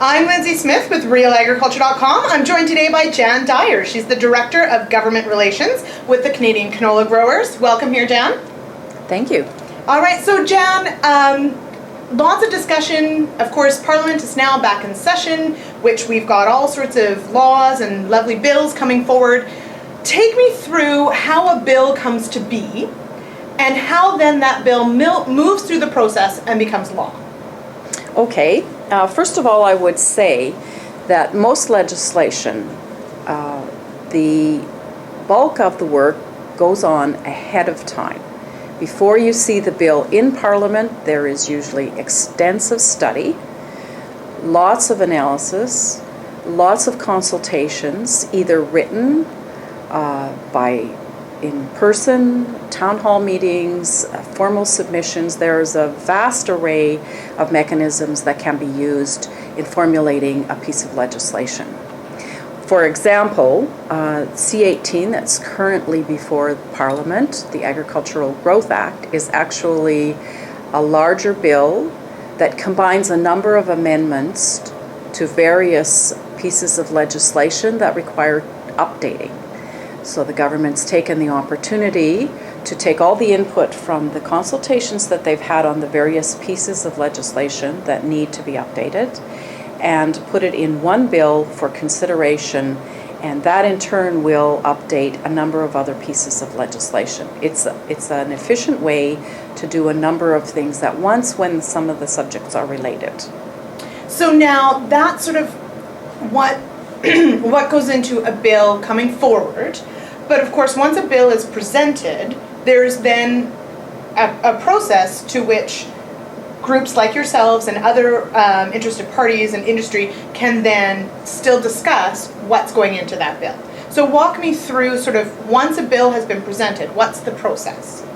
I'm Lindsay Smith with RealAgriculture.com. I'm joined today by Jan Dyer. She's the Director of Government Relations with the Canadian Canola Growers. Welcome here, Jan. Thank you. All right, so Jan, lots of discussion. Of course, Parliament is now back in session, which we've got all sorts of laws and lovely bills coming forward. Take me through how a bill comes to be and how then that bill moves through the process and becomes law. Okay. First of all, I would say that most legislation, the bulk of the work goes on ahead of time. Before you see the bill in Parliament, there is usually extensive study, lots of analysis, lots of consultations, either written in person, town hall meetings, formal submissions. There's a vast array of mechanisms that can be used in formulating a piece of legislation. For example, C-18 that's currently before Parliament, the Agricultural Growth Act, is actually a larger bill that combines a number of amendments to various pieces of legislation that require updating. So the government's taken the opportunity to take all the input from the consultations that they've had on the various pieces of legislation that need to be updated and put it in one bill for consideration, and that in turn will update a number of other pieces of legislation. It's an efficient way to do a number of things at once when some of the subjects are related. So now that's sort of what goes into a bill coming forward. But of course, once a bill is presented, there's then a process to which groups like yourselves and other interested parties and industry can then still discuss what's going into that bill. So walk me through sort of once a bill has been presented, what's the process?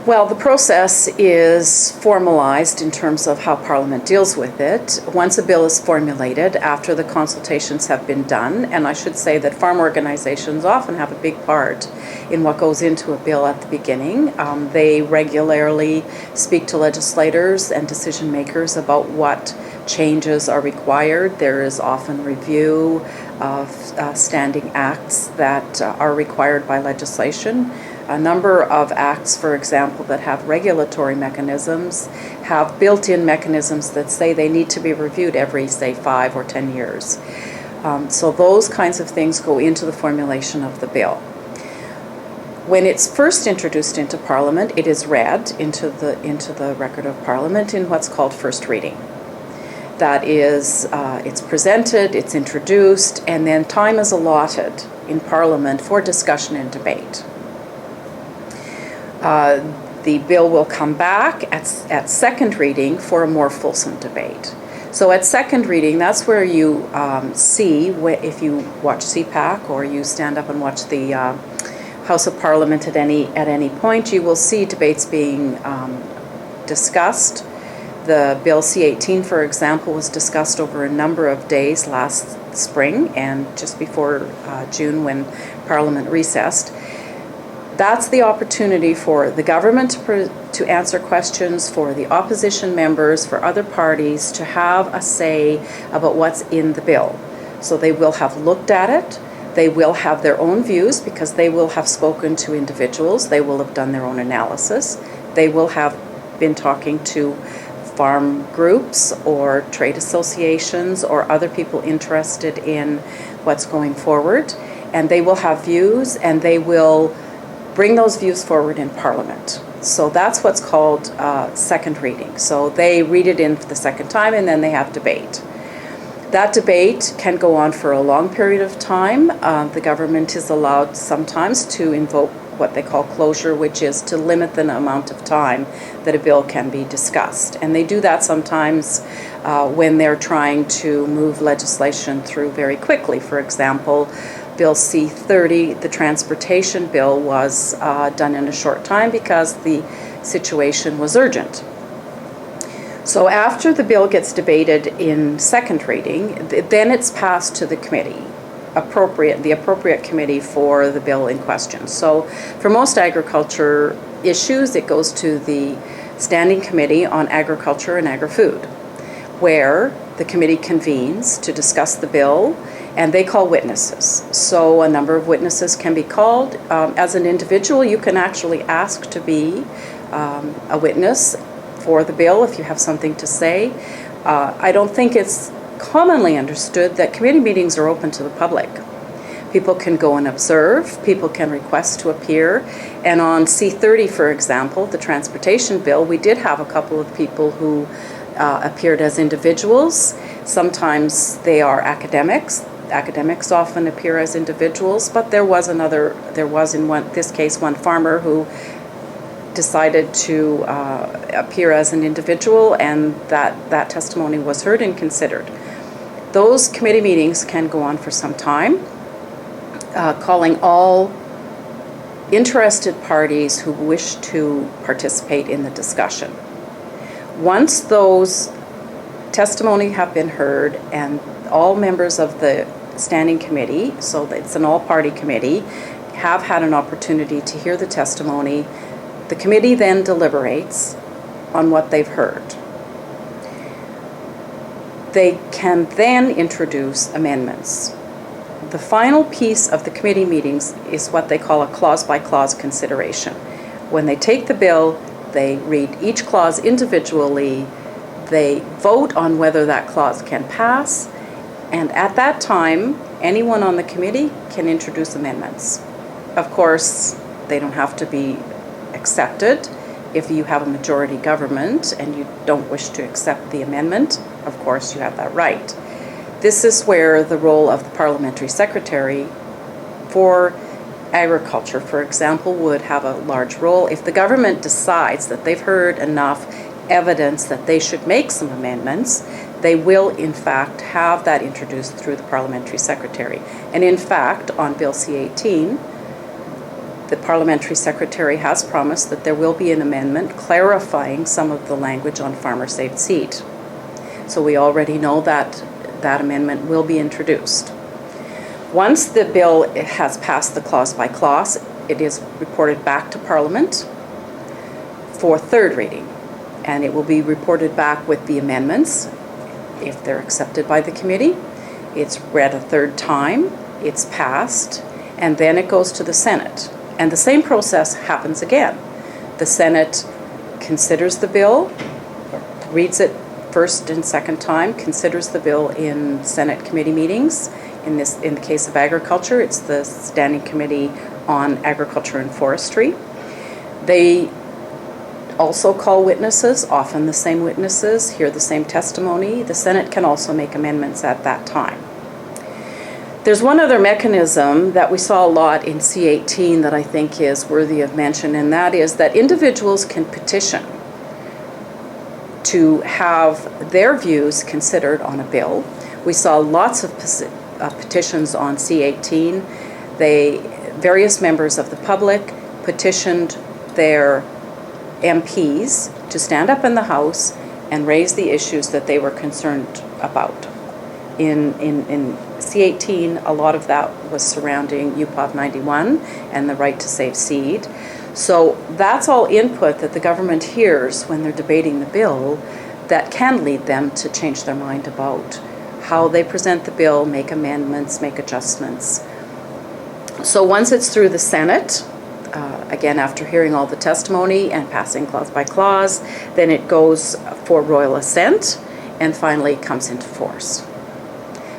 Well, the process is formalized in terms of how Parliament deals with it. Once a bill is formulated, after the consultations have been done, and I should say that farm organizations often have a big part in what goes into a bill at the beginning. They regularly speak to legislators and decision makers about what changes are required. There is often review of standing acts that are required by legislation. A number of acts, for example, that have regulatory mechanisms have built-in mechanisms that say they need to be reviewed every, say, 5 or 10 years. So those kinds of things go into the formulation of the bill. When it's first introduced into Parliament, it is read into the record of Parliament in what's called first reading. That is, it's presented, it's introduced, and then time is allotted in Parliament for discussion and debate. The bill will come back at second reading for a more fulsome debate. So at second reading, that's where you see, if you watch CPAC or you stand up and watch the House of Parliament at any point, you will see debates being discussed. The Bill C-18, for example, was discussed over a number of days last spring and just before June when Parliament recessed. That's the opportunity for the government to answer questions, for the opposition members, for other parties to have a say about what's in the bill. So they will have looked at it, they will have their own views because they will have spoken to individuals, they will have done their own analysis, they will have been talking to farm groups or trade associations or other people interested in what's going forward, and they will have views and they will bring those views forward in Parliament. So that's what's called second reading. So they read it in for the second time and then they have debate. That debate can go on for a long period of time. The government is allowed sometimes to invoke what they call closure, which is to limit the amount of time that a bill can be discussed. And they do that sometimes when they're trying to move legislation through very quickly. For example, Bill C-30, the transportation bill, was done in a short time because the situation was urgent. So after the bill gets debated in second reading, then it's passed to the committee, the appropriate committee for the bill in question. So for most agriculture issues, it goes to the Standing Committee on Agriculture and Agri-Food, where the committee convenes to discuss the bill, and they call witnesses. So a number of witnesses can be called. As an individual, you can actually ask to be a witness for the bill if you have something to say. I don't think it's commonly understood that committee meetings are open to the public. People can go and observe, people can request to appear, and on C30, for example, the transportation bill, we did have a couple of people who appeared as individuals. Sometimes they are academics. Academics often appear as individuals, but there was in this case one farmer who decided to appear as an individual, and that testimony was heard and considered. Those committee meetings can go on for some time, calling all interested parties who wish to participate in the discussion. Once those testimony have been heard and all members of the standing committee, so it's an all-party committee, have had an opportunity to hear the testimony, the committee then deliberates on what they've heard. They can then introduce amendments. The final piece of the committee meetings is what they call a clause-by-clause consideration. When they take the bill, they read each clause individually, they vote on whether that clause can pass, and at that time, anyone on the committee can introduce amendments. Of course, they don't have to be accepted. If you have a majority government and you don't wish to accept the amendment, of course you have that right. This is where the role of the parliamentary secretary for agriculture, for example, would have a large role. If the government decides that they've heard enough evidence that they should make some amendments, they will in fact have that introduced through the parliamentary secretary. And in fact, on Bill C-18, the parliamentary secretary has promised that there will be an amendment clarifying some of the language on farmer-saved seed. So we already know that that amendment will be introduced. Once the bill has passed the clause by clause, it is reported back to Parliament for third reading, and it will be reported back with the amendments if they're accepted by the committee. It's read a third time, it's passed, and then it goes to the Senate. And the same process happens again. The Senate considers the bill, reads it first and second time, considers the bill in Senate committee meetings. In the case of agriculture, it's the Standing Committee on Agriculture and Forestry. They also call witnesses, often the same witnesses, hear the same testimony. The Senate can also make amendments at that time. There's one other mechanism that we saw a lot in C-18 that I think is worthy of mention, and that is that individuals can petition to have their views considered on a bill. We saw lots of petitions on C-18. Various members of the public petitioned their MPs to stand up in the House and raise the issues that they were concerned about. In C-18, a lot of that was surrounding UPOV 91 and the right to save seed. So that's all input that the government hears when they're debating the bill that can lead them to change their mind about how they present the bill, make amendments, make adjustments. So once it's through the Senate, again, after hearing all the testimony and passing clause by clause, then it goes for royal assent and finally comes into force.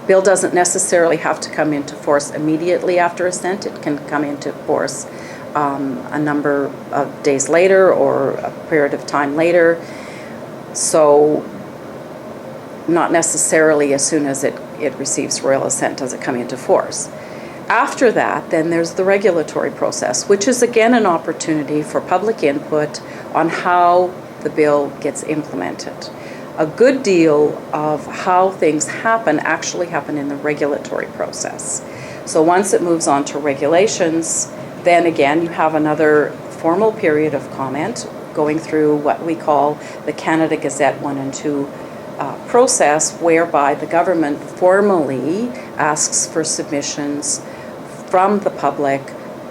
Bill doesn't necessarily have to come into force immediately after assent. It can come into force a number of days later or a period of time later. So not necessarily as soon as it receives royal assent does it come into force. After that, then there's the regulatory process, which is again an opportunity for public input on how the bill gets implemented. A good deal of how things actually happen in the regulatory process. So once it moves on to regulations, then again you have another formal period of comment going through what we call the Canada Gazette 1 and 2 process, whereby the government formally asks for submissions from the public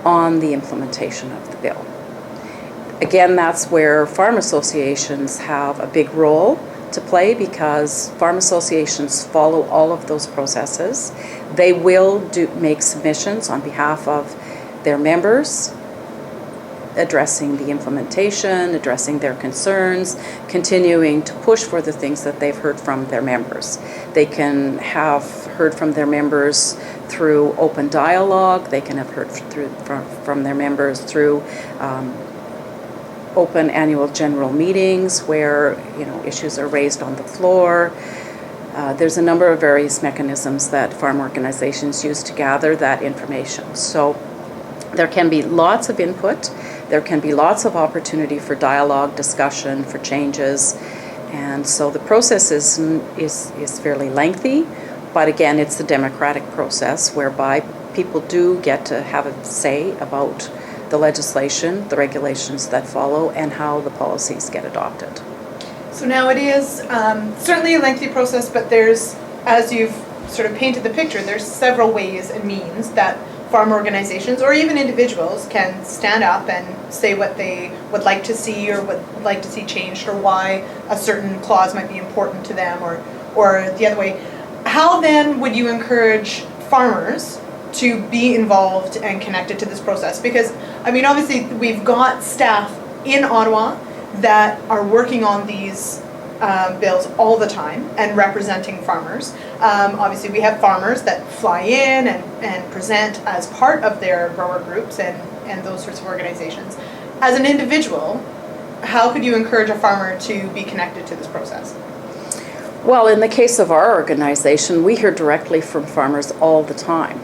on the implementation of the bill. Again, that's where farm associations have a big role. to play because farm associations follow all of those processes. They will make submissions on behalf of their members, addressing the implementation, addressing their concerns, continuing to push for the things that they've heard from their members. They can have heard from their members through open dialogue. They can have heard from their members through open annual general meetings where issues are raised on the floor. There's a number of various mechanisms that farm organizations use to gather that information. So there can be lots of input. There can be lots of opportunity for dialogue, discussion, for changes. And so the process is fairly lengthy, but again, it's a democratic process whereby people do get to have a say about the legislation, the regulations that follow, and how the policies get adopted. So now it is certainly a lengthy process, but there's, as you've sort of painted the picture, there's several ways and means that farm organizations or even individuals can stand up and say what they would like to see or would like to see changed or why a certain clause might be important to them or the other way. How then would you encourage farmers to be involved and connected to this process? Because, I mean, obviously we've got staff in Ottawa that are working on these bills all the time and representing farmers. Obviously we have farmers that fly in and present as part of their grower groups and those sorts of organizations. As an individual, how could you encourage a farmer to be connected to this process? Well, in the case of our organization, we hear directly from farmers all the time.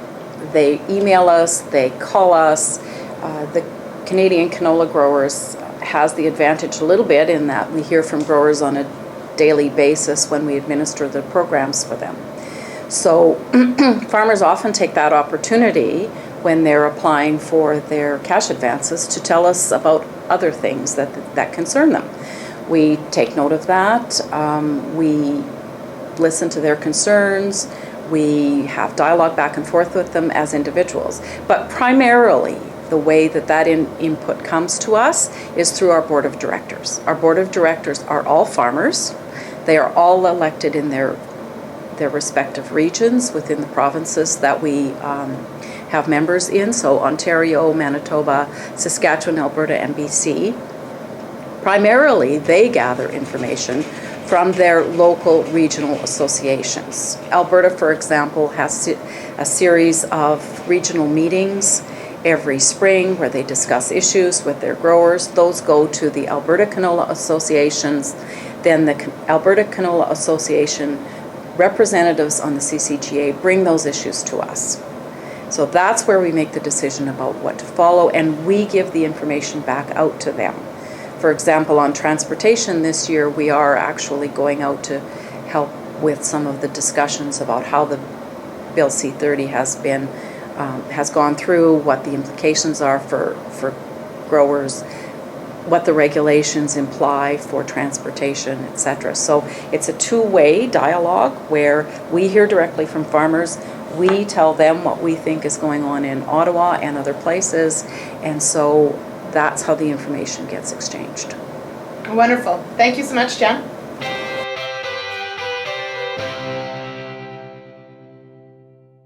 They email us, they call us. The Canadian Canola Growers has the advantage a little bit in that we hear from growers on a daily basis when we administer the programs for them. So farmers often take that opportunity when they're applying for their cash advances to tell us about other things that concern them. We take note of that. We listen to their concerns. We have dialogue back and forth with them as individuals. But primarily, the way that input comes to us is through our board of directors. Our board of directors are all farmers. They are all elected in their respective regions within the provinces that we have members in, so Ontario, Manitoba, Saskatchewan, Alberta, and BC. Primarily, they gather information from their local regional associations. Alberta, for example, has a series of regional meetings every spring where they discuss issues with their growers. Those go to the Alberta Canola Associations. Then the Alberta Canola Association representatives on the CCGA bring those issues to us. So that's where we make the decision about what to follow, and we give the information back out to them. For example, on transportation this year, we are actually going out to help with some of the discussions about how the Bill C-30 has gone through, what the implications are for growers, what the regulations imply for transportation, etc. So it's a two-way dialogue where we hear directly from farmers, we tell them what we think is going on in Ottawa and other places, and so that's how the information gets exchanged. Wonderful. Thank you so much, Jen.